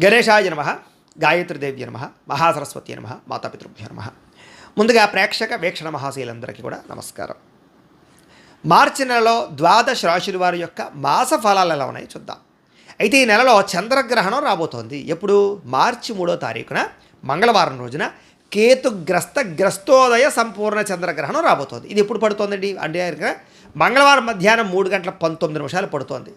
గణేశాయ నమః, గాయత్రీదేవ్య నమః, మహాసరస్వతి నమః, మాతాపితృభ్యో నమః. ముందుగా ప్రేక్షక వీక్షణ మహాశీలందరికీ కూడా నమస్కారం. మార్చి నెలలో ద్వాదశ రాశుల వారి యొక్క మాస ఫలాలు ఎలా ఉన్నాయో చూద్దాం. అయితే ఈ నెలలో చంద్రగ్రహణం రాబోతోంది. ఎప్పుడు? మార్చి 3వ తారీఖున మంగళవారం రోజున గ్రస్తోదయ సంపూర్ణ చంద్రగ్రహణం రాబోతోంది. ఇది ఎప్పుడు పడుతోందండి అంటే మంగళవారం మధ్యాహ్నం 3:19 పడుతోంది.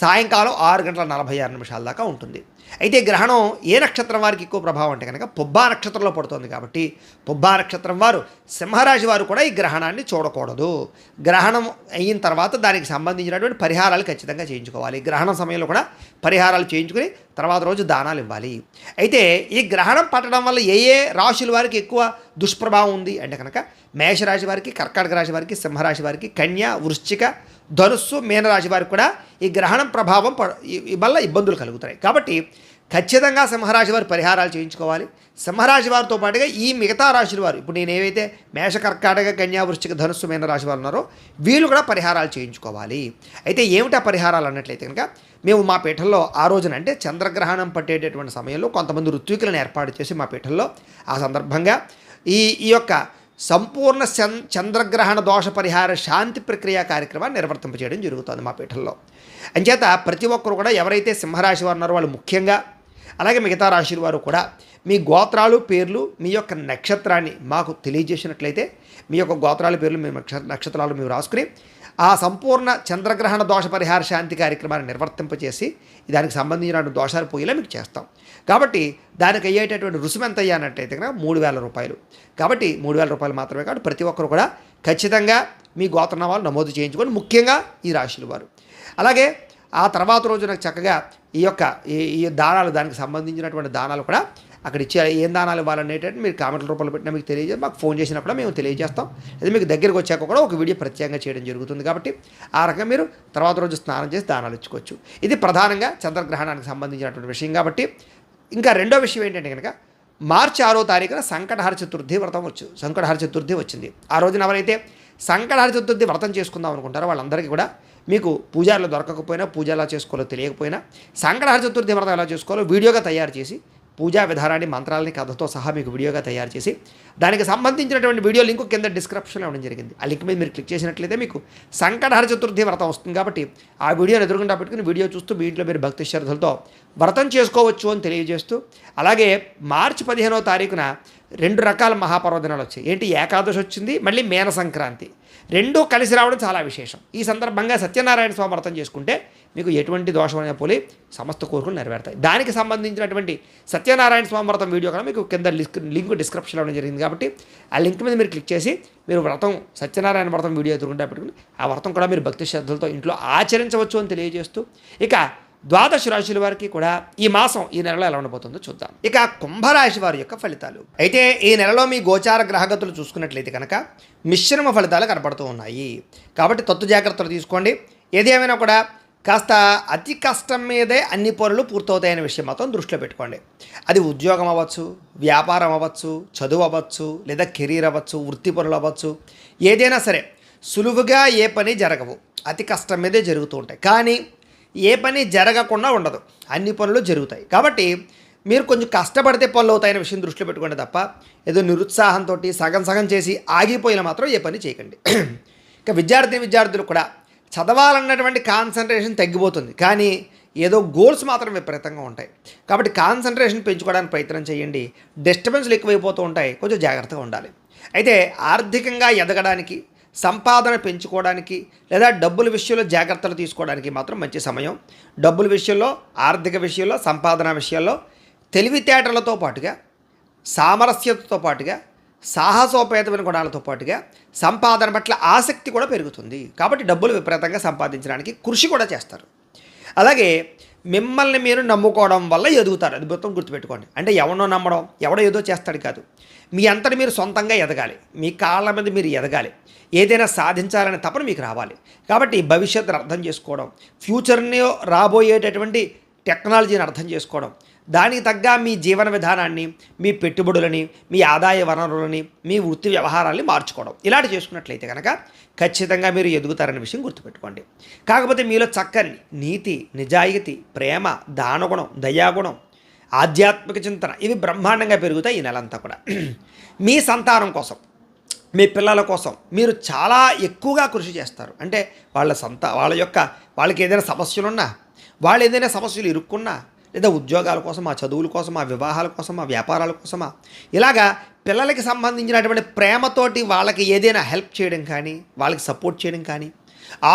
సాయంకాలం 6:46 దాకా ఉంటుంది. అయితే గ్రహణం ఏ నక్షత్రం వారికి ఎక్కువ ప్రభావం అంటే కనుక పుబ్బా నక్షత్రంలో పడుతుంది. కాబట్టి పుబ్బా నక్షత్రం వారు, సింహరాశి వారు కూడా ఈ గ్రహణాన్ని చూడకూడదు. గ్రహణం అయిన తర్వాత దానికి సంబంధించినటువంటి పరిహారాలు ఖచ్చితంగా చేయించుకోవాలి. గ్రహణం సమయంలో కూడా పరిహారాలు చేయించుకుని తర్వాత రోజు దానాలు ఇవ్వాలి. అయితే ఈ గ్రహణం పట్టడం వల్ల ఏ ఏ రాశుల వారికి ఎక్కువ దుష్ప్రభావం ఉంది అంటే కనుక మేషరాశి వారికి, కర్కాటక రాశి వారికి, సింహరాశి వారికి, కన్య, వృశ్చిక, ధనుస్సు, మీనరాశి వారికి కూడా ఈ గ్రహణం ప్రభావం వల్ల ఇబ్బందులు కలుగుతాయి. కాబట్టి ఖచ్చితంగా సింహరాశి వారు పరిహారాలు చేయించుకోవాలి. సింహరాశి వారితో పాటుగా ఈ మిగతా రాశుల వారు, ఇప్పుడు నేను ఏవైతే మేష, కర్కాటక, కన్యా, వృశ్చిక, ధనుస్సు, మీనరాశి వారు ఉన్నారో వీళ్ళు కూడా పరిహారాలు చేయించుకోవాలి. అయితే ఏమిటా పరిహారాలు అన్నట్లయితే కనుక మేము మా పీఠంలో ఆ రోజున అంటే చంద్రగ్రహణం పట్టేటటువంటి సమయంలో కొంతమంది ఋత్వికులను ఏర్పాటు చేసి మా పీఠంలో ఆ సందర్భంగా ఈ యొక్క సంపూర్ణ చంద్రగ్రహణ దోష పరిహార శాంతి ప్రక్రియ కార్యక్రమాన్ని నిర్వర్తింపజేయడం జరుగుతుంది మా పీఠంలో. అంచేత ప్రతి ఒక్కరు కూడా ఎవరైతే సింహరాశి వారు ఉన్నారో వాళ్ళు ముఖ్యంగా, అలాగే మిగతా రాశుల వారు కూడా మీ గోత్రాలు, పేర్లు, మీ యొక్క నక్షత్రాన్ని మాకు తెలియజేసినట్లయితే మీ యొక్క గోత్రాల పేర్లు, మీ నక్షత్రాలు మేము రాసుకుని ఆ సంపూర్ణ చంద్రగ్రహణ దోష పరిహార శాంతి కార్యక్రమాన్ని నిర్వర్తింపచేసి దానికి సంబంధించిన దోషాలు పోయేలా మీకు చేస్తాం. కాబట్టి దానికి అయ్యేటటువంటి రుసుము ఎంత అయ్యానట్టయితే కనుక 3,000 రూపాయలు. కాబట్టి 3,000 రూపాయలు మాత్రమే. కాబట్టి ప్రతి ఒక్కరు కూడా ఖచ్చితంగా మీ గోత్రనామాలు నమోదు చేయించుకొని, ముఖ్యంగా ఈ రాశుల వారు. అలాగే ఆ తర్వాత రోజు నాకు చక్కగా ఈ యొక్క ఈ దానాలు, దానికి సంబంధించినటువంటి దానాలు కూడా అక్కడ ఇచ్చే ఏం దానాలు ఇవ్వాలనేటట్టు మీరు కామెంట్ల రూపంలో పెట్టినా మీకు తెలియజేసి మాకు ఫోన్ చేసినా కూడా మేము తెలియజేస్తాం. అది మీకు దగ్గరికి వచ్చాక కూడా ఒక వీడియో ప్రత్యేకంగా చేయడం జరుగుతుంది. కాబట్టి ఆ రకంగా మీరు తర్వాత రోజు స్నానం చేసి దానాలు ఇచ్చుకోవచ్చు. ఇది ప్రధానంగా చంద్రగ్రహణానికి సంబంధించినటువంటి విషయం. కాబట్టి ఇంకా రెండో విషయం ఏంటంటే కనుక మార్చి 6వ తారీఖున సంకటహర చతుర్థి వ్రతం సంకటహర చతుర్థి వచ్చింది. ఆ రోజున ఎవరైతే సంకటహర చతుర్థి వ్రతం చేసుకుందాం అనుకుంటారో వాళ్ళందరికీ కూడా మీకు పూజారులు దొరకకపోయినా, పూజ ఎలా చేసుకోవాలో తెలియకపోయినా సంకటహర చతుర్థి వ్రతం ఎలా చేసుకోవాలో వీడియోగా తయారు చేసి, పూజా విధానాన్ని, మంత్రాలని, కథతో సహా మీకు వీడియోగా తయారు చేసి దానికి సంబంధించినటువంటి వీడియో లింక్ కింద డిస్క్రిప్షన్లో ఇవ్వడం జరిగింది. ఆ లింక్ మీద మీరు క్లిక్ చేసినట్లయితే మీకు సంకటహర చతుర్థి వ్రతం వస్తుంది. కాబట్టి ఆ వీడియోని ఎదురుగుండా పెట్టుకుని వీడియో చూస్తూ మీ ఇంట్లో మీరు భక్తి శ్రద్ధలతో వ్రతం చేసుకోవచ్చు అని తెలియజేస్తూ, అలాగే మార్చి 15వ తారీఖున 2 రకాల మహాపర్వదినాలు వచ్చాయి. ఏంటి? ఏకాదశి వచ్చింది, మళ్ళీ మేన సంక్రాంతి. రెండూ కలిసి రావడం చాలా విశేషం. ఈ సందర్భంగా సత్యనారాయణ స్వామి వ్రతం చేసుకుంటే మీకు ఎటువంటి దోషమైన పోలి సమస్త కోరికలు నెరవేరుతాయి. దానికి సంబంధించినటువంటి సత్యనారాయణ స్వామి వ్రతం వీడియో కూడా మీకు కింద లింక్ డిస్క్రిప్షన్లో ఇవ్వడం జరిగింది. కాబట్టి ఆ లింక్ మీద మీరు క్లిక్ చేసి మీరు వ్రతం, సత్యనారాయణ వ్రతం వీడియో ఎదురుకుంటా పెట్టుకుని ఆ వ్రతం కూడా మీరు భక్తి శ్రద్ధలతో ఇంట్లో ఆచరించవచ్చు అని తెలియజేస్తూ, ఇక ద్వాదశ రాశుల వారికి కూడా ఈ మాసం, ఈ నెలలో ఎలా ఉండబోతుందో చూద్దాం. ఇక కుంభరాశి వారి యొక్క ఫలితాలు. అయితే ఈ నెలలో మీ గోచార గ్రహగతులు చూసుకున్నట్లయితే కనుక మిశ్రమ ఫలితాలు కనపడుతూ ఉన్నాయి. కాబట్టి తత్తు జాగ్రత్తలు తీసుకోండి. ఏదేమైనా కూడా కాస్త అతి కష్టం మీదే అన్ని పనులు పూర్తవుతాయనే విషయం మాత్రం దృష్టిలో పెట్టుకోండి. అది ఉద్యోగం అవ్వచ్చు, వ్యాపారం అవ్వచ్చు, చదువు అవ్వచ్చు, లేదా కెరీర్ అవ్వచ్చు, వృత్తి పనులు అవ్వచ్చు, ఏదైనా సరే సులువుగా ఏ పని జరగవు, అతి కష్టం మీదే జరుగుతూ ఉంటాయి. కానీ ఏ పని జరగకుండా ఉండదు, అన్ని పనులు జరుగుతాయి. కాబట్టి మీరు కొంచెం కష్టపడితే పనులు అవుతాయనే విషయం దృష్టిలో పెట్టుకోండి తప్ప ఏదో నిరుత్సాహంతో సగం సగం చేసి ఆగిపోయిన మాత్రం ఏ పని చేయకండి. ఇక విద్యార్థులు కూడా చదవాలన్నటువంటి కాన్సన్ట్రేషన్ తగ్గిపోతుంది, కానీ ఏదో గోల్స్ మాత్రం విపరీతంగా ఉంటాయి. కాబట్టి కాన్సన్ట్రేషన్ పెంచుకోవడానికి ప్రయత్నం చేయండి. డిస్టర్బెన్స్లు ఎక్కువైపోతూ ఉంటాయి, కొంచెం జాగ్రత్తగా ఉండాలి. అయితే ఆర్థికంగా ఎదగడానికి, సంపాదన పెంచుకోవడానికి, లేదా డబ్బుల విషయంలో జాగ్రత్తలు తీసుకోవడానికి మాత్రం మంచి సమయం. డబ్బుల విషయంలో, ఆర్థిక విషయంలో, సంపాదన విషయాల్లో తెలివితేటలతో పాటుగా, సామరస్యతతో పాటుగా, సాహసోపేతమైన గుణాలతో పాటుగా సంపాదన పట్ల ఆసక్తి కూడా పెరుగుతుంది. కాబట్టి డబ్బులు విపరీతంగా సంపాదించడానికి కృషి కూడా చేస్తారు. అలాగే మిమ్మల్ని మీరు నమ్ముకోవడం వల్ల ఎదుగుతారు. అది మొత్తం గుర్తుపెట్టుకోండి. అంటే ఎవడో నమ్మడం, ఎవడో ఏదో చేస్తాడు కాదు. మీ అంతటి మీరు సొంతంగా ఎదగాలి, మీ కాళ్ళ మీద మీరు ఎదగాలి, ఏదైనా సాధించాలనే తపన మీకు రావాలి. కాబట్టి భవిష్యత్తును అర్థం చేసుకోవడం, ఫ్యూచర్ని రాబోయేటటువంటి టెక్నాలజీని అర్థం చేసుకోవడం, దానికి తగ్గ మీ జీవన విధానాన్ని, మీ పెట్టుబడులని, మీ ఆదాయ వనరులని, మీ వృత్తి వ్యవహారాన్ని మార్చుకోవడం, ఇలాంటి చేసుకున్నట్లయితే కనుక ఖచ్చితంగా మీరు ఎదుగుతారనే విషయం గుర్తుపెట్టుకోండి. కాకపోతే మీలో చక్కని నీతి, నిజాయితీ, ప్రేమ, దానగుణం, దయాగుణం, ఆధ్యాత్మిక చింతన ఇవి బ్రహ్మాండంగా పెరుగుతాయి ఈ నెలంతా కూడా. మీ సంతానం కోసం, మీ పిల్లల కోసం మీరు చాలా ఎక్కువగా కృషి చేస్తారు. అంటే వాళ్ళకి ఏదైనా సమస్యలున్నా, వాళ్ళు ఏదైనా సమస్యలు ఇరుక్కున్నా, లేదా ఉద్యోగాల కోసం, ఆ చదువుల కోసం, ఆ వివాహాల కోసం, ఆ వ్యాపారాల కోసమా, ఇలాగా పిల్లలకి సంబంధించినటువంటి ప్రేమతోటి వాళ్ళకి ఏదైనా హెల్ప్ చేయడం కానీ, వాళ్ళకి సపోర్ట్ చేయడం కానీ,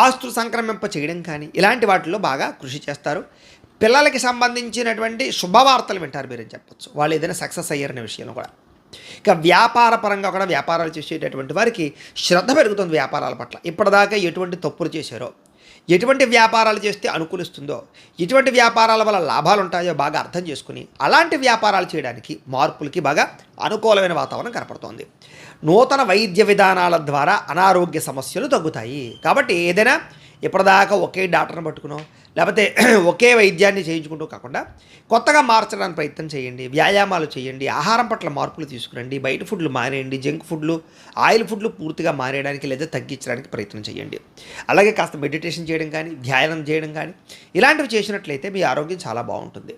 ఆస్తులు సంక్రమింప చేయడం కానీ, ఇలాంటి వాటిల్లో బాగా కృషి చేస్తారు. పిల్లలకి సంబంధించినటువంటి శుభవార్తలు వింటారు మీరని చెప్పచ్చు, వాళ్ళు ఏదైనా సక్సెస్ అయ్యారనే విషయంలో కూడా. ఇక వ్యాపార పరంగా కూడా వ్యాపారాలు చేసేటటువంటి వారికి శ్రద్ధ పెరుగుతుంది వ్యాపారాల పట్ల. ఇప్పటిదాకా ఎటువంటి తప్పులు చేశారో, ఎటువంటి వ్యాపారాలు చేస్తే అనుకూలిస్తుందో, ఎటువంటి వ్యాపారాల వల్ల లాభాలు ఉంటాయో బాగా అర్థం చేసుకుని అలాంటి వ్యాపారాలు చేయడానికి, మార్పులకి బాగా అనుకూలమైన వాతావరణం కనపడుతోంది. నూతన వైద్య విధానాల ద్వారా అనారోగ్య సమస్యలు తగ్గుతాయి. కాబట్టి ఏదైనా ఇప్పటిదాకా ఒకే డాక్టర్ని పట్టుకునో, లేకపోతే ఒకే వైద్యాన్ని చేయించుకుంటూ కాకుండా కొత్తగా మార్చడానికి ప్రయత్నం చేయండి. వ్యాయామాలు చేయండి, ఆహారం పట్ల మార్పులు తీసుకురండి, బయట ఫుడ్లు మానేయండి, జంక్ ఫుడ్లు, ఆయిల్ ఫుడ్లు పూర్తిగా మానేయడానికి లేదా తగ్గించడానికి ప్రయత్నం చేయండి. అలాగే కాస్త మెడిటేషన్ చేయడం కానీ, ధ్యానం చేయడం కానీ ఇలాంటివి చేసినట్లయితే మీ ఆరోగ్యం చాలా బాగుంటుంది.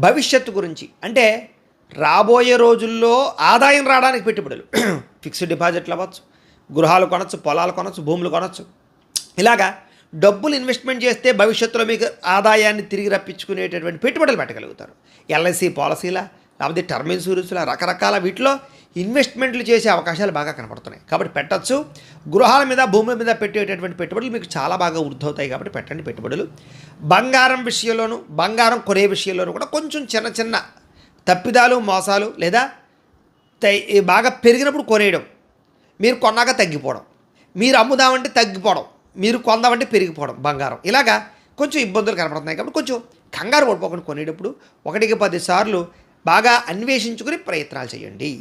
భవిష్యత్తు గురించి అంటే రాబోయే రోజుల్లో ఆదాయం రావడానికి పెట్టుబడులు, ఫిక్స్డ్ డిపాజిట్లు అవ్వచ్చు, గృహాలు కొనచ్చు, పొలాలు కొనచ్చు, భూములు కొనచ్చు, ఇలాగా డబ్బులు ఇన్వెస్ట్మెంట్ చేస్తే భవిష్యత్తులో మీకు ఆదాయాన్ని తిరిగి రప్పించుకునేటటువంటి పెట్టుబడులు పెట్టగలుగుతారు. ఎల్ఐసి పాలసీలా, లేకపోతే టర్మ్ ఇన్సూరెన్స్లా, రకరకాల వీటిలో ఇన్వెస్ట్మెంట్లు చేసే అవకాశాలు బాగా కనపడుతున్నాయి. కాబట్టి పెట్టచ్చు. గృహాల మీద, భూముల మీద పెట్టేటటువంటి పెట్టుబడులు మీకు చాలా బాగా వృద్ధవుతాయి. కాబట్టి పెట్టండి పెట్టుబడులు. బంగారం విషయంలోనూ, బంగారం కొనే విషయంలోనూ కూడా కొంచెం చిన్న చిన్న తప్పిదాలు, మోసాలు, లేదా బాగా పెరిగినప్పుడు కొనేయడం, మీరు కొన్నాక తగ్గిపోవడం, మీరు అమ్ముదామంటే తగ్గిపోవడం, మీరు కొందామంటే పెరిగిపోవడం బంగారం, ఇలాగా కొంచెం ఇబ్బందులు కనపడుతున్నాయి. కాబట్టి కొంచెం కంగారు పడిపోకుండా కొనేటప్పుడు 1-10 సార్లు బాగా అన్వేషించుకుని ప్రయత్నాలు చేయండి.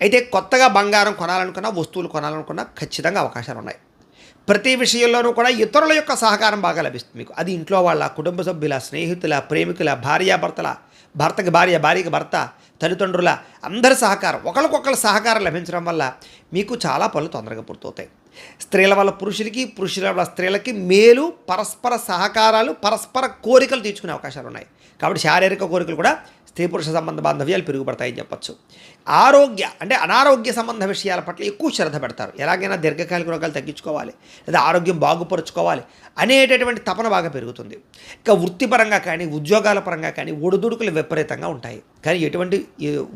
అయితే కొత్తగా బంగారం కొనాలనుకున్నా, వస్తువులు కొనాలనుకున్నా ఖచ్చితంగా అవకాశాలు ఉన్నాయి. ప్రతి విషయంలోనూ కూడా ఇతరుల యొక్క సహకారం బాగా లభిస్తుంది మీకు. అది ఇంట్లో వాళ్ళ, కుటుంబ సభ్యుల, స్నేహితుల, ప్రేమికుల, భార్యాభర్తల, భర్తకి భార్య, భార్యకి భర్త, తల్లిదండ్రుల అందరి సహకారం, ఒకరికొకరు సహకారం లభించడం వల్ల మీకు చాలా పనులు తొందరగా పూర్తవుతాయి. స్త్రీల వల్ల పురుషులకి, పురుషుల వల్ల స్త్రీలకి మేలు, పరస్పర సహకారాలు, పరస్పర కోరికలు తీర్చుకునే అవకాశాలు ఉన్నాయి. కాబట్టి శారీరక కోరికలు కూడా స్త్రీ పురుష సంబంధ బాంధవ్యాలు పెరుగుపడతాయని చెప్పచ్చు. ఆరోగ్య అంటే అనారోగ్య సంబంధ విషయాల పట్ల ఎక్కువ శ్రద్ధ పెడతారు. ఎలాగైనా దీర్ఘకాలిక రోగాలు తగ్గించుకోవాలి, లేదా ఆరోగ్యం బాగుపరుచుకోవాలి అనేటటువంటి తపన బాగా పెరుగుతుంది. ఇక వృత్తిపరంగా కానీ, ఉద్యోగాల పరంగా కానీ ఒడిదుడుకులు విపరీతంగా ఉంటాయి. కానీ ఎటువంటి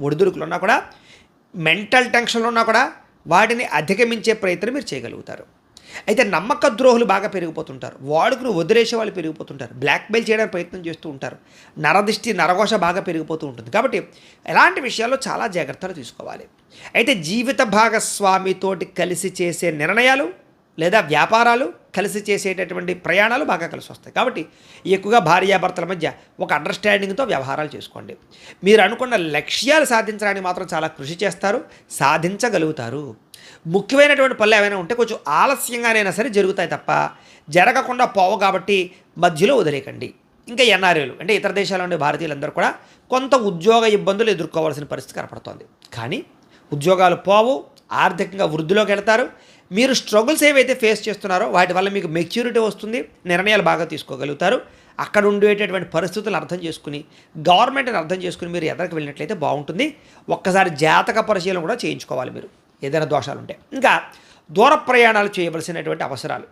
ఒడిదుడుకులు ఉన్నా కూడా, మెంటల్ టెన్షన్లు ఉన్నా కూడా వాటిని అధిగమించే ప్రయత్నం మీరు చేయగలుగుతారు. అయితే నమ్మక ద్రోహులు బాగా పెరిగిపోతుంటారు, వాడుకుని వదిలేసే వాళ్ళు పెరిగిపోతుంటారు, బ్లాక్మెయిల్ చేయడానికి ప్రయత్నం చేస్తూ ఉంటారు, నరదిష్టి, నరఘోష బాగా పెరిగిపోతూ ఉంటుంది. కాబట్టి ఎలాంటి విషయాల్లో చాలా జాగ్రత్తలు తీసుకోవాలి. అయితే జీవిత భాగస్వామితోటి కలిసి చేసే నిర్ణయాలు లేదా వ్యాపారాలు, కలిసి చేసేటటువంటి ప్రయాణాలు బాగా కలిసి వస్తాయి. కాబట్టి ఎక్కువగా భార్యాభర్తల మధ్య ఒక అండర్స్టాండింగ్తో వ్యవహారాలు చేసుకోండి. మీరు అనుకున్న లక్ష్యాలు సాధించడానికి మాత్రం చాలా కృషి చేస్తారు, సాధించగలుగుతారు. ముఖ్యమైనటువంటి పనులు ఏమైనా ఉంటే కొంచెం ఆలస్యంగానైనా సరే జరుగుతాయి తప్ప జరగకుండా పోవు. కాబట్టి మధ్యలో వదిలేకండి. ఇంకా ఎన్ఆర్ఐలు అంటే ఇతర దేశాల్లో ఉండే భారతీయులందరూ కూడా కొంత ఉద్యోగ ఇబ్బందులు ఎదుర్కోవాల్సిన పరిస్థితి కనపడుతోంది. కానీ ఉద్యోగాలు పోవు, ఆర్థికంగా వృద్ధిలోకి వెళ్తారు. మీరు స్ట్రగుల్స్ ఏవైతే ఫేస్ చేస్తున్నారో వాటి వల్ల మీకు మెచ్యూరిటీ వస్తుంది, నిర్ణయాలు బాగా తీసుకోగలుగుతారు. అక్కడ ఉండేటటువంటి పరిస్థితులు అర్థం చేసుకుని, గవర్నమెంట్ని అర్థం చేసుకుని మీరు ఎదరికి వెళ్ళినట్లయితే బాగుంటుంది. ఒక్కసారి జాతక పరిశీలన కూడా చేయించుకోవాలి మీరు ఏదైనా దోషాలు ఉంటే. ఇంకా దూర ప్రయాణాలు చేయవలసినటువంటి అవసరాలు,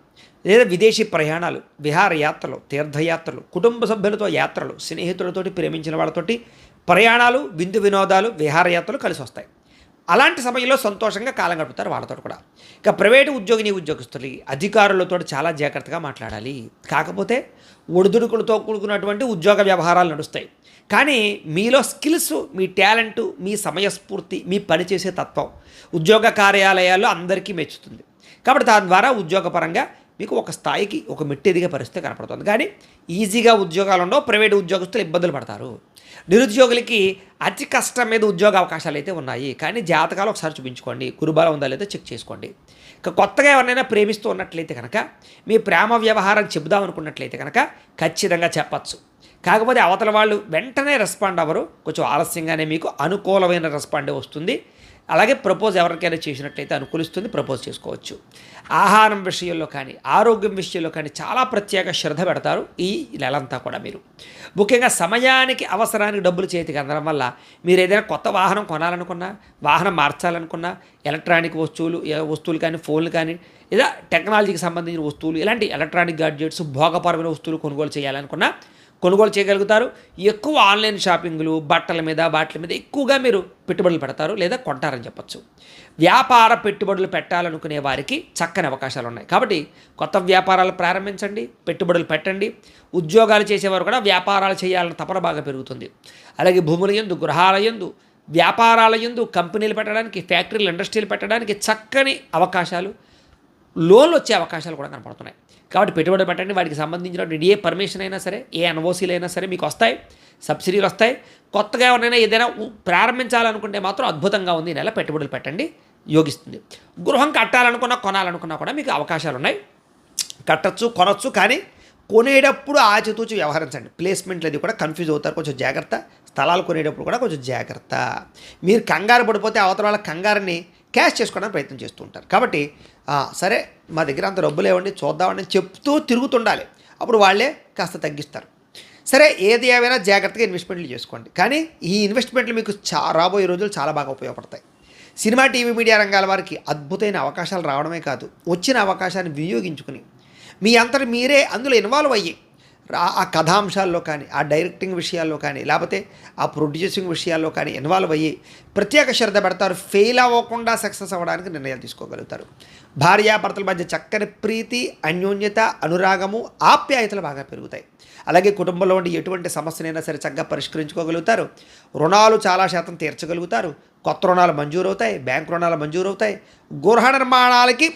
లేదా విదేశీ ప్రయాణాలు, విహారయాత్రలు, తీర్థయాత్రలు, కుటుంబ సభ్యులతో యాత్రలు, స్నేహితులతోటి, ప్రేమించిన వాళ్ళతోటి ప్రయాణాలు, విందు వినోదాలు, విహారయాత్రలు కలిసి వస్తాయి. అలాంటి సమయంలో సంతోషంగా కాలం గడుపుతారు వాళ్ళతో కూడా. ఇక ప్రైవేటు ఉద్యోగస్తులు, అధికారులతో చాలా జాగ్రత్తగా మాట్లాడాలి. కాకపోతే ఒడిదుడుకులతో కూడుకున్నటువంటి ఉద్యోగ వ్యవహారాలు నడుస్తాయి. కానీ మీలో స్కిల్స్, మీ టాలెంటు, మీ సమయస్ఫూర్తి, మీ పనిచేసే తత్వం ఉద్యోగ కార్యాలయాల్లో అందరికీ మెచ్చుతుంది. కాబట్టి దాని ద్వారా ఉద్యోగపరంగా మీకు ఒక స్థాయికి, ఒక మెట్టు ఎదిగే పరిస్థితి కనపడుతుంది. కానీ ఈజీగా ఉద్యోగాలు ఉండవు, ప్రైవేటు ఉద్యోగస్తులు ఇబ్బందులు పడతారు. నిరుద్యోగులకి అతి కష్టం మీద ఉద్యోగ అవకాశాలు అయితే ఉన్నాయి. కానీ జాతకాలు ఒకసారి చూపించుకోండి, గురుబలం ఉందా లేదో చెక్ చేసుకోండి. ఇక కొత్తగా ఎవరినైనా ప్రేమిస్తూ ఉన్నట్లయితే కనుక, మీ ప్రేమ వ్యవహారం చెబుదాం అనుకున్నట్లయితే కనుక ఖచ్చితంగా చెప్పచ్చు. కాకపోతే అవతల వాళ్ళు వెంటనే రెస్పాండ్ అవ్వరు, కొంచెం ఆలస్యంగానే మీకు అనుకూలమైన రెస్పాండే వస్తుంది. అలాగే ప్రపోజ్ ఎవరికైనా చేసినట్లయితే అనుకూలిస్తుంది, ప్రపోజ్ చేసుకోవచ్చు. ఆహారం విషయంలో కానీ ఆరోగ్యం విషయంలో కానీ చాలా ప్రత్యేక శ్రద్ధ పెడతారు ఈ నెలంతా కూడా. మీరు ముఖ్యంగా సమయానికి అవసరానికి డబ్బులు చేతికి అందడం వల్ల మీరు ఏదైనా కొత్త వాహనం కొనాలనుకున్నా, వాహనం మార్చాలనుకున్నా, ఎలక్ట్రానిక్ వస్తువులు కానీ, ఫోన్లు కానీ, లేదా టెక్నాలజీకి సంబంధించిన వస్తువులు, ఇలాంటి ఎలక్ట్రానిక్ గాడ్జెట్స్, భోగపరమైన వస్తువులు కొనుగోలు చేయాలనుకున్నా కొనుగోలు చేయగలుగుతారు. ఎక్కువ ఆన్లైన్ షాపింగ్లు, బట్టల మీద వాటి మీద ఎక్కువగా మీరు పెట్టుబడులు పెడతారు లేదా కొంటారని చెప్పచ్చు. వ్యాపార పెట్టుబడులు పెట్టాలనుకునే వారికి చక్కని అవకాశాలు ఉన్నాయి. కాబట్టి కొత్త వ్యాపారాలు ప్రారంభించండి, పెట్టుబడులు పెట్టండి. ఉద్యోగాలు చేసేవారు కూడా వ్యాపారాలు చేయాలన్న తపన బాగా పెరుగుతుంది. అలాగే భూముల యందు, గృహాల యందు, వ్యాపారాల యందు, కంపెనీలు పెట్టడానికి, ఫ్యాక్టరీలు, ఇండస్ట్రీలు పెట్టడానికి చక్కని అవకాశాలు, లోన్లు వచ్చే అవకాశాలు కూడా కనపడుతున్నాయి. కాబట్టి పెట్టుబడి పెట్టండి. వాటికి సంబంధించినటువంటి ఏ పర్మిషన్ అయినా సరే, ఏ ఎన్ఓసీలు అయినా సరే మీకు వస్తాయి, సబ్సిడీలు వస్తాయి. కొత్తగా ఎవరైనా ఏదైనా ప్రారంభించాలనుకుంటే మాత్రం అద్భుతంగా ఉంది. ఈ నెల పెట్టుబడులు పెట్టండి, యోగిస్తుంది. గృహం కట్టాలనుకున్నా, కొనాలనుకున్నా కూడా మీకు అవకాశాలు ఉన్నాయి. కట్టచ్చు, కొనవచ్చు. కానీ కొనేటప్పుడు ఆచితూచి వ్యవహరించండి. ప్లేస్మెంట్లు అది కూడా కన్ఫ్యూజ్ అవుతారు, కొంచెం జాగ్రత్త. స్థలాలు కొనేటప్పుడు కూడా కొంచెం జాగ్రత్త. మీరు కంగారు పడిపోతే అవతల వాళ్ళ కంగారుని క్యాష్ చేసుకోవడానికి ప్రయత్నం చేస్తూ ఉంటారు. కాబట్టి సరే మా దగ్గర అంత డబ్బులు ఏమండి చూద్దామని చెప్తూ తిరుగుతుండాలి. అప్పుడు వాళ్ళే కాస్త తగ్గిస్తారు. సరే ఏది ఏమైనా జాగ్రత్తగా ఇన్వెస్ట్మెంట్లు చేసుకోండి. కానీ ఈ ఇన్వెస్ట్మెంట్లు మీకు రాబోయే రోజులు చాలా బాగా ఉపయోగపడతాయి. సినిమా, టీవీ, మీడియా రంగాల వారికి అద్భుతమైన అవకాశాలు రావడమే కాదు, వచ్చిన అవకాశాన్ని వినియోగించుకుని మీ అంతటి మీరే అందులో ఇన్వాల్వ్ అయ్యి ఆ కథాంశాల్లో కానీ, ఆ డైరెక్టింగ్ విషయాల్లో కానీ, లేకపోతే ఆ ప్రొడ్యూసింగ్ విషయాల్లో కానీ ఇన్వాల్వ్ అయ్యి ప్రత్యేక శ్రద్ధ పెడతారు. ఫెయిల్ అవ్వకుండా సక్సెస్ అవ్వడానికి నిర్ణయాలు తీసుకోగలుగుతారు. భార్యాభర్తల మధ్య చక్కని ప్రీతి, అన్యోన్యత, అనురాగము, ఆప్యాయతలు బాగా పెరుగుతాయి. అలాగే కుటుంబంలో ఉండి ఎటువంటి సమస్యనైనా సరే చక్కగా పరిష్కరించుకోగలుగుతారు. రుణాలు చాలా శాతం తీర్చగలుగుతారు. కొత్త రుణాలు మంజూరవుతాయి, బ్యాంక్ రుణాలు మంజూరవుతాయి. గృహ నిర్మాణాలకి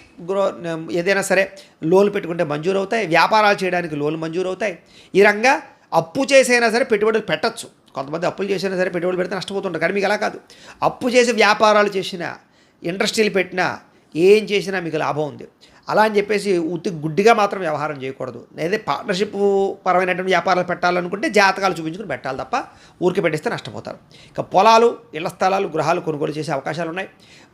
ఏదైనా సరే లోన్లు పెట్టుకుంటే మంజూరవుతాయి. వ్యాపారాలు చేయడానికి లోన్లు మంజూరవుతాయి. ఈ రంగా అప్పు చేసైనా సరే పెట్టుబడులు పెట్టచ్చు. కొంతమంది అప్పులు చేసైనా సరే పెట్టుబడులు పెడితే నష్టపోతుంటారు. కానీ మీకు అలా కాదు. అప్పు చేసి వ్యాపారాలు చేసినా, ఇండస్ట్రీలు పెట్టినా, ఏం చేసినా మీకు లాభం ఉంది. అలా అని చెప్పేసి గుడ్డిగా మాత్రం వ్యవహారం చేయకూడదు. లేదా పార్ట్నర్షిప్ పరమైనటువంటి వ్యాపారాలు పెట్టాలనుకుంటే జాతకాలు చూపించుకుని పెట్టాలి తప్ప ఊరికి పెట్టిస్తే నష్టపోతారు. ఇక పొలాలు, ఇళ్ల స్థలాలు, గృహాలు కొనుగోలు చేసే అవకాశాలు ఉన్నాయి.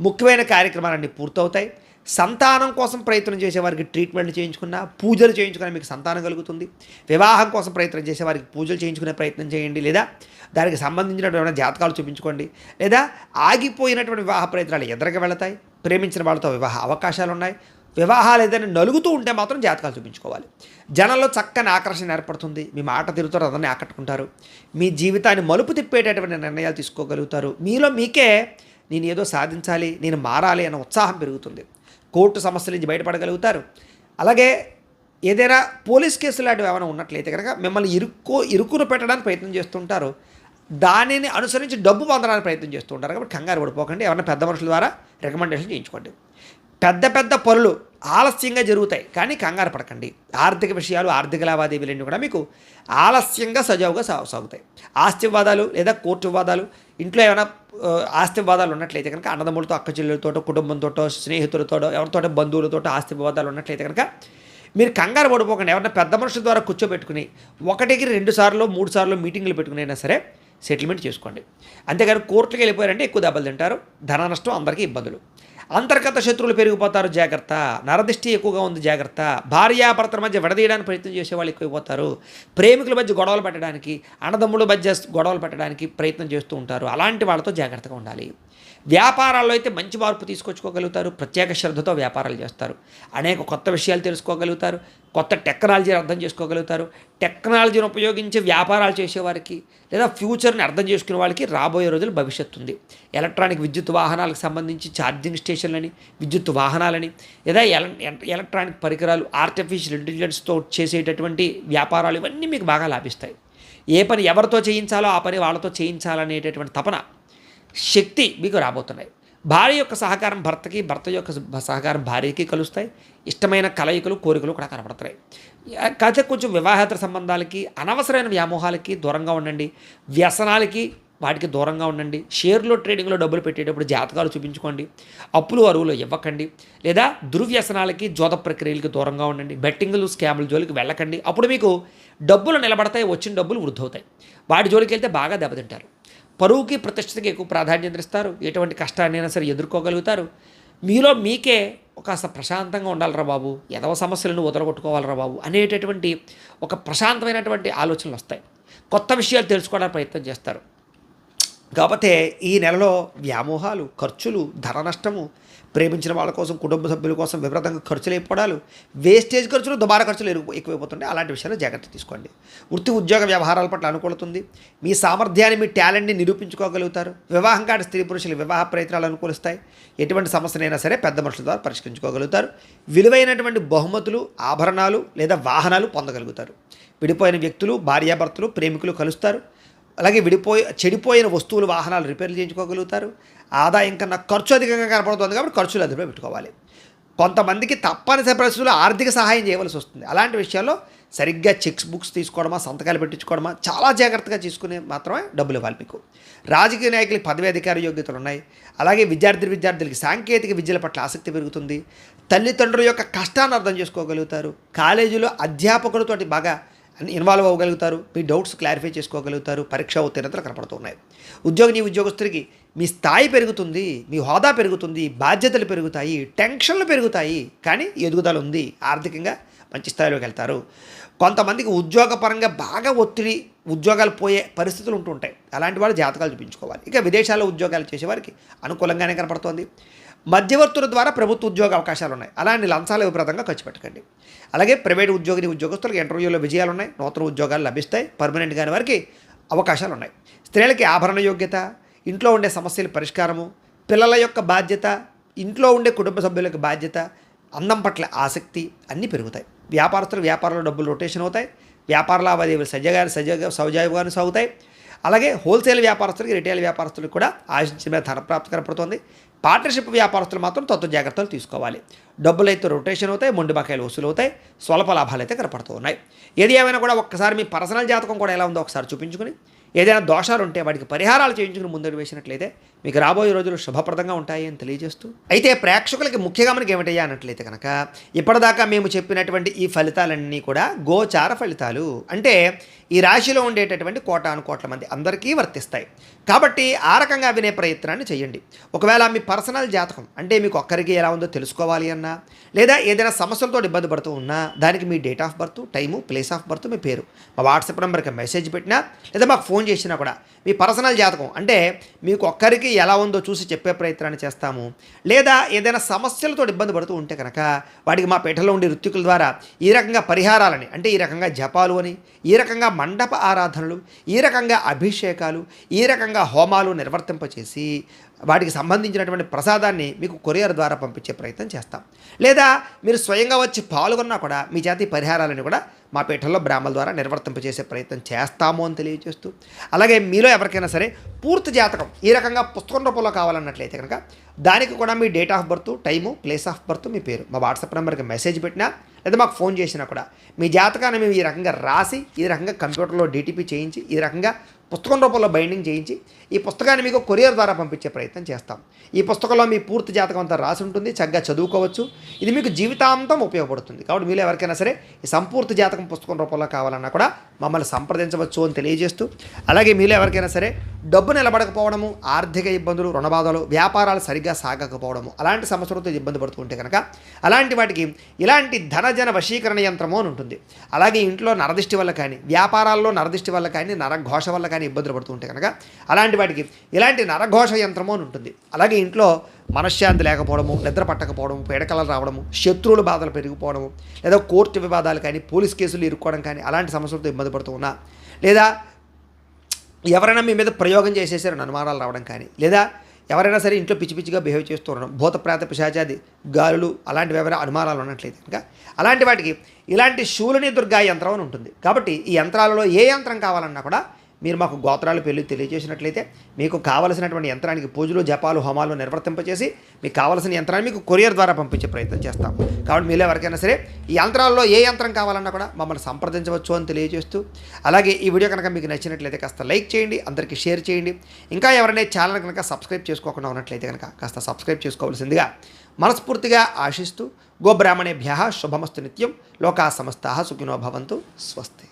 ముఖ్యమైన కార్యక్రమాలన్నీ పూర్తవుతాయి. సంతానం కోసం ప్రయత్నం చేసేవారికి ట్రీట్మెంట్లు చేయించుకున్నా, పూజలు చేయించుకున్నా మీకు సంతానం కలుగుతుంది. వివాహం కోసం ప్రయత్నం చేసేవారికి పూజలు చేయించుకునే ప్రయత్నం చేయండి. లేదా దానికి సంబంధించినటువంటి జాతకాలు చూపించుకోండి. లేదా ఆగిపోయినటువంటి వివాహ ప్రయత్నాలు ఎదురుగా వెళతాయి. ప్రేమించిన వాళ్ళతో వివాహ అవకాశాలు ఉన్నాయి. వివాహాలు ఏదైనా నలుగుతూ ఉంటే మాత్రం జాతకాలు చూపించుకోవాలి. జనంలో చక్కని ఆకర్షణ ఏర్పడుతుంది. మీ మాట తిరుగుతారు, అతన్ని ఆకట్టుకుంటారు. మీ జీవితాన్ని మలుపు తిప్పేటటువంటి నిర్ణయాలు తీసుకోగలుగుతారు. మీలో మీకే నేను ఏదో సాధించాలి, నేను మారాలి అన్న ఉత్సాహం పెరుగుతుంది. కోర్టు సమస్యల నుంచి బయటపడగలుగుతారు. అలాగే ఏదైనా పోలీస్ కేసులు లాంటివి ఏమైనా ఉన్నట్లయితే కనుక మిమ్మల్ని ఇరుకును పెట్టడానికి ప్రయత్నం చేస్తుంటారు. దానిని అనుసరించి డబ్బు పొందడానికి ప్రయత్నం చేస్తూ ఉంటారు. కాబట్టి కంగారు పడిపోకండి. ఎవరైనా పెద్ద మనుషుల ద్వారా రికమెండేషన్ చేయించుకోండి. పెద్ద పెద్ద పనులు ఆలస్యంగా జరుగుతాయి, కానీ కంగారు పడకండి. ఆర్థిక విషయాలు, ఆర్థిక లావాదేవీలన్నీ కూడా మీకు ఆలస్యంగా సజావుగా సాగుతాయి. ఆస్తి వివాదాలు లేదా కోర్టు వివాదాలు, ఇంట్లో ఏమైనా ఆస్తి వివాదాలు ఉన్నట్లయితే కనుక అన్నదమ్ములతో, అక్క చెల్లెలతోటో, కుటుంబంతో, స్నేహితులతోటో, ఎవరితోటో బంధువులతో ఆస్తి వివాదాలు ఉన్నట్లయితే కనుక మీరు కంగారు పడిపోకండి. ఎవరైనా పెద్ద మనుషుల ద్వారా కూర్చోబెట్టుకుని 1కి 2 సార్లు 3 సార్లు మీటింగ్లు పెట్టుకునైనా సరే సెటిల్మెంట్ చేసుకోండి. అంతేగాని కోర్టుకి వెళ్ళిపోయారంటే ఎక్కువ దెబ్బలు తింటారు, ధన నష్టం, అందరికీ ఇబ్బందులు. అంతర్గత శత్రువులు పెరిగిపోతారు, జాగ్రత్త. నరదిష్టి ఎక్కువగా ఉంది, జాగ్రత్త. భార్యాభర్తల మధ్య విడదీయడానికి ప్రయత్నం చేసేవాళ్ళు ఎక్కువైపోతారు. ప్రేమికుల మధ్య గొడవలు పెట్టడానికి, అన్నదమ్ముల మధ్య గొడవలు పెట్టడానికి ప్రయత్నం చేస్తూ ఉంటారు. అలాంటి వాళ్ళతో జాగ్రత్తగా ఉండాలి. వ్యాపారాల్లో అయితే మంచి మార్పు తీసుకొచ్చుకోగలుగుతారు. ప్రత్యేక శ్రద్ధతో వ్యాపారాలు చేస్తారు. అనేక కొత్త విషయాలు తెలుసుకోగలుగుతారు. కొత్త టెక్నాలజీని అర్థం చేసుకోగలుగుతారు. టెక్నాలజీని ఉపయోగించి వ్యాపారాలు చేసేవారికి లేదా ఫ్యూచర్ని అర్థం చేసుకునే వాళ్ళకి రాబోయే రోజులు భవిష్యత్తు ఉంది. ఎలక్ట్రానిక్ విద్యుత్ వాహనాలకు సంబంధించి ఛార్జింగ్ స్టేషన్లని, విద్యుత్ వాహనాలని, లేదా ఎలక్ట్రానిక్ పరికరాలు, ఆర్టిఫిషియల్ ఇంటెలిజెన్స్తో చేసేటటువంటి వ్యాపారాలు, ఇవన్నీ మీకు బాగా లాభిస్తాయి. ఏ పని ఎవరితో చేయించాలో ఆ పని వాళ్ళతో చేయించాలనేటటువంటి తపన, శక్తి మీకు రాబోతున్నాయి. భార్య యొక్క సహకారం భర్తకి, భర్త యొక్క సహకారం భార్యకి కలుస్తాయి. ఇష్టమైన కలయికలు, కోరికలు కూడా కనపడతాయి. కాకపోతే కొంచెం వివాహేతర సంబంధాలకి, అనవసరమైన వ్యామోహాలకి దూరంగా ఉండండి. వ్యసనాలకి వాటికి దూరంగా ఉండండి. షేర్లో, ట్రేడింగ్లో డబ్బులు పెట్టేటప్పుడు జాతకాలు చూపించుకోండి. అప్పులు అరువులు ఇవ్వకండి. లేదా దుర్వ్యసనాలకి, జోద ప్రక్రియలకి దూరంగా ఉండండి. బెట్టింగ్లు, స్కాముల జోలికి వెళ్ళకండి. అప్పుడు మీకు డబ్బులు నిలబడతాయి, వచ్చిన డబ్బులు వృద్ధి అవుతాయి. వాటి జోలికి వెళ్తే బాగా దెబ్బతింటారు. పరువుకి ప్రతిష్టకి ఎక్కువ ప్రాధాన్యత ఇస్తారు. ఎటువంటి కష్టాన్నైనా సరే ఎదుర్కోగలుగుతారు. మీలో మీకే కాస్త ప్రశాంతంగా ఉండాలిరా బాబు, ఎదవ సమస్యలను వదలగొట్టుకోవాలిరా బాబు అనేటటువంటి ఒక ప్రశాంతమైనటువంటి ఆలోచనలు వస్తాయి. కొత్త విషయాలు తెలుసుకోవడానికి ప్రయత్నం చేస్తారు. కాకపోతే ఈ నెలలో వ్యామోహాలు, ఖర్చులు, ధన నష్టము, ప్రేమించిన వాళ్ళ కోసం, కుటుంబ సభ్యుల కోసం విపరీతంగా ఖర్చులు అయిపోవడాలు, వేస్టేజ్ ఖర్చులు, దుబారా ఖర్చులు ఎక్కువైపోతుంటాయి. అలాంటి విషయాల్లో జాగ్రత్త తీసుకోండి. వృత్తి ఉద్యోగ వ్యవహారాల పట్ల అనుకూలతుంది. మీ సామర్థ్యాన్ని, మీ టాలెంట్ని నిరూపించుకోగలుగుతారు. వివాహం కాని స్త్రీ పురుషులు వివాహ ప్రయత్నాలు అనుకూలిస్తాయి. ఎటువంటి సమస్యనైనా సరే పెద్ద మనుషుల ద్వారా పరిష్కరించుకోగలుగుతారు. విలువైనటువంటి బహుమతులు, ఆభరణాలు లేదా వాహనాలు పొందగలుగుతారు. విడిపోయిన వ్యక్తులు, భార్యాభర్తలు, ప్రేమికులు కలుస్తారు. అలాగే చెడిపోయిన వస్తువులు, వాహనాలు రిపేర్లు చేయించుకోగలుగుతారు. ఆదాయం కన్నా ఖర్చు అధికంగా కనపడుతుంది కాబట్టి ఖర్చులు అదుపులో పెట్టుకోవాలి. కొంతమందికి తప్పనిసరి పరిస్థితుల్లో ఆర్థిక సహాయం చేయవలసి వస్తుంది. అలాంటి విషయాల్లో సరిగ్గా చెక్స్ బుక్స్ తీసుకోవడమా, సంతకాలు పెట్టించుకోవడమా చాలా జాగ్రత్తగా తీసుకునే మాత్రమే డబ్బులు ఇవ్వాలి మీకు. రాజకీయ నాయకులకి పదవి అధికార యోగ్యతలు ఉన్నాయి. అలాగే విద్యార్థులకి సాంకేతిక విద్యల పట్ల ఆసక్తి పెరుగుతుంది. తల్లిదండ్రుల యొక్క కష్టాన్ని అర్థం చేసుకోగలుగుతారు. కాలేజీలో అధ్యాపకులతోటి బాగా ఇన్వాల్వ్ అవ్వగలుగుతారు. మీ డౌట్స్ క్లారిఫై చేసుకోగలుగుతారు. పరీక్షా ఉత్తీర్ణతలు కనపడుతున్నాయి. ఉద్యోగస్తుడికి మీ స్థాయి పెరుగుతుంది, మీ హోదా పెరుగుతుంది, బాధ్యతలు పెరుగుతాయి, టెన్షన్లు పెరుగుతాయి. కానీ ఎదుగుదల ఉంది. ఆర్థికంగా మంచి స్థాయిలోకి వెళ్తారు. కొంతమందికి ఉద్యోగపరంగా బాగా ఒత్తిడి, ఉద్యోగాలు పోయే పరిస్థితులు ఉంటుంటాయి. అలాంటి వాళ్ళు జాతకాలు చూపించుకోవాలి. ఇక విదేశాల్లో ఉద్యోగాలు చేసేవారికి అనుకూలంగానే కనపడుతోంది. మధ్యవర్తుల ద్వారా ప్రభుత్వ ఉద్యోగ అవకాశాలు ఉన్నాయి. అలాంటి లంచాలు విపరీతంగా ఖర్చు పెట్టకండి. అలాగే ప్రైవేట్ ఉద్యోగస్తులకు ఇంటర్వ్యూలో విజయాలు ఉన్నాయి. నూతన ఉద్యోగాలు లభిస్తాయి. పర్మనెంట్ కాని వారికి అవకాశాలు ఉన్నాయి. స్త్రీలకి ఆభరణ యోగ్యత, ఇంట్లో ఉండే సమస్యల పరిష్కారము, పిల్లల యొక్క బాధ్యత, ఇంట్లో ఉండే కుటుంబ సభ్యుల యొక్క బాధ్యత, అందం పట్ల ఆసక్తి అన్నీ పెరుగుతాయి. వ్యాపారంలో డబ్బులు రొటేషన్ అవుతాయి. వ్యాపార లావాదేవీలు సజావుగానే సాగుతాయి. అలాగే హోల్సేల్ వ్యాపారస్తులకి, రిటైల్ వ్యాపారస్తులకు కూడా ఆశించిన మీద ధనప్రాప్తి కనపడుతుంది. పార్ట్నర్షిప్ వ్యాపారస్తులు మాత్రం తత్వ జాగ్రత్తలు తీసుకోవాలి. డబ్బులు అయితే రొటేషన్ అవుతాయి, మొండి బకాయిలు వసూలు అవుతాయి, స్వల్ప లాభాలు అయితే కనపడుతూ ఉన్నాయి. ఏది ఏమైనా కూడా ఒక్కసారి మీ పర్సనల్ జాతకం కూడా ఎలా ఉందో ఒకసారి చూపించుకుని, ఏదైనా దోషాలు ఉంటే వాటికి పరిహారాలు చేయించుకుని ముందడు వేసినట్లయితే మీకు రాబోయే రోజులు శుభప్రదంగా ఉంటాయి అని తెలియజేస్తూ, అయితే ప్రేక్షకులకి ముఖ్యంగా మనకి ఏమిటయ్యా అన్నట్లయితే కనుక, ఇప్పటిదాకా మేము చెప్పినటువంటి ఈ ఫలితాలన్నీ కూడా గోచార ఫలితాలు. అంటే ఈ రాశిలో ఉండేటటువంటి కోటాను మంది అందరికీ వర్తిస్తాయి. కాబట్టి ఆ రకంగా వినే ప్రయత్నాన్ని చేయండి. ఒకవేళ మీ పర్సనల్ జాతకం అంటే మీకు ఒక్కరికి ఎలా ఉందో తెలుసుకోవాలి అన్నా, లేదా ఏదైనా సమస్యలతో ఇబ్బంది పడుతూ ఉన్నా, దానికి మీ date of birth, time, place of birth, మీ పేరు మా వాట్సాప్ నెంబర్కి మెసేజ్ పెట్టినా, లేదా మాకు ఫోన్ చేసినా కూడా మీ పర్సనల్ జాతకం అంటే మీకు ఒక్కరికి ఎలా ఉందో చూసి చెప్పే ప్రయత్నాన్ని చేస్తాము. లేదా ఏదైనా సమస్యలతో ఇబ్బంది పడుతూ ఉంటే కనుక వాటికి మా పీఠలో ఉండే ఋత్వికుల ద్వారా ఈ రకంగా పరిహారాలని, అంటే ఈ రకంగా జపాలు అని, ఈ రకంగా మండప ఆరాధనలు, ఈ రకంగా అభిషేకాలు, ఈ రకంగా హోమాలు నిర్వర్తింపచేసి వాటికి సంబంధించినటువంటి ప్రసాదాన్ని మీకు కొరియర్ ద్వారా పంపించే ప్రయత్నం చేస్తాం. లేదా మీరు స్వయంగా వచ్చి పాల్గొన్నా కూడా మీ చేతి పరిహారాలను కూడా మా పీఠంలో బ్రాహ్మణుల ద్వారా నిర్వర్తింపచేసే ప్రయత్నం చేస్తాము అని తెలియజేస్తూ, అలాగే మీలో ఎవరికైనా సరే పూర్తి జాతకం ఈ రకంగా పుస్తకం రూపంలో కావాలన్నట్లయితే కనుక దానికి కూడా మీ date of birth, time, place of birth, మీ పేరు మా వాట్సాప్ నెంబర్కి మెసేజ్ పెట్టినా, లేదా మాకు ఫోన్ చేసినా కూడా మీ జాతకాన్ని మేము ఈ రకంగా రాసి, ఈ రకంగా కంప్యూటర్లో డీటీపీ చేయించి, ఈ రకంగా పుస్తకం రూపంలో బైండింగ్ చేయించి ఈ పుస్తకాన్ని మీకు కొరియర్ ద్వారా పంపించే ప్రయత్నం చేస్తాం. ఈ పుస్తకంలో మీ పూర్తి జాతకం అంతా రాసి ఉంటుంది. చక్కగా చదువుకోవచ్చు. ఇది మీకు జీవితాంతం ఉపయోగపడుతుంది. కాబట్టి మీరు ఎవరికైనా సరే ఈ సంపూర్తి జాతకం పుస్తకం రూపంలో కావాలన్నా కూడా మమ్మల్ని సంప్రదించవచ్చు అని తెలియజేస్తూ, అలాగే మీరు ఎవరికైనా సరే డబ్బు నిలబడకపోవడము, ఆర్థిక ఇబ్బందులు, రుణబాధలు, వ్యాపారాలు సరిగ్గా సాగకపోవడము, అలాంటి సమస్యలతో ఇబ్బంది పడుతూ ఉంటే కనుక అలాంటి వాటికి ఇలాంటి ధనజన వశీకరణ యంత్రము అని ఉంటుంది. అలాగే ఇంట్లో నరదిష్టి వల్ల కానీ, వ్యాపారాల్లో నరదిష్టి వల్ల కానీ, నరఘోష వల్ల కానీ ఇబ్బందులు పడుతూ ఉంటే కనుక అలాంటి వాటికి ఇలాంటి నరఘోష యంత్రము అని ఉంటుంది. అలాగే ఇంట్లో మనశ్శాంతి లేకపోవడము, నిద్ర పట్టకపోవడము, పీడకలలు రావడము, శత్రువుల బాధలు పెరిగిపోవడము, లేదా కోర్టు వివాదాలు కానీ, పోలీస్ కేసులు ఇరుక్కోవడం కానీ, అలాంటి సమస్యలతో ఇబ్బంది పడుతూ ఉన్నా, లేదా ఎవరైనా మీ మీద ప్రయోగం చేసేసారని అనుమానాలు రావడం కానీ, లేదా ఎవరైనా సరే ఇంట్లో పిచ్చి పిచ్చిగా బిహేవ్ చేస్తూ ఉండడం, భూత ప్రేత పిశాచాది గాలులు అలాంటివి ఎవరైనా అనుమానాలు ఉన్నట్లయితే కనుక అలాంటి వాటికి ఇలాంటి శూలిని దుర్గా యంత్రం అని ఉంటుంది. కాబట్టి ఈ యంత్రాలలో ఏ యంత్రం కావాలన్నా కూడా మీరు మాకు గోత్రాలు పెళ్ళి తెలియజేసినట్లయితే మీకు కావలసినటువంటి యంత్రానికి పూజలు, జపాలు, హోమాలు నిర్వర్తింపచేసి మీకు కావలసిన యంత్రాన్ని మీకు కొరియర్ ద్వారా పంపించే ప్రయత్నం చేస్తాం. కాబట్టి మీరు ఎవరికైనా సరే ఈ యంత్రాల్లో ఏ యంత్రం కావాలన్నా కూడా మమ్మల్ని సంప్రదించవచ్చు అని తెలియజేస్తూ, అలాగే ఈ వీడియో కనుక మీకు నచ్చినట్లయితే కాస్త లైక్ చేయండి, అందరికీ షేర్ చేయండి. ఇంకా ఎవరైనా ఛానల్ కనుక సబ్స్క్రైబ్ చేసుకోకుండా ఉన్నట్లయితే కనుక కాస్త సబ్స్క్రైబ్ చేసుకోవాల్సిందిగా మనస్ఫూర్తిగా ఆశిస్తూ, గోబ్రాహ్మణేభ్యః శుభమస్తు నిత్యం, లోకా సమస్తాః సుఖినో భవంతు, స్వస్తి.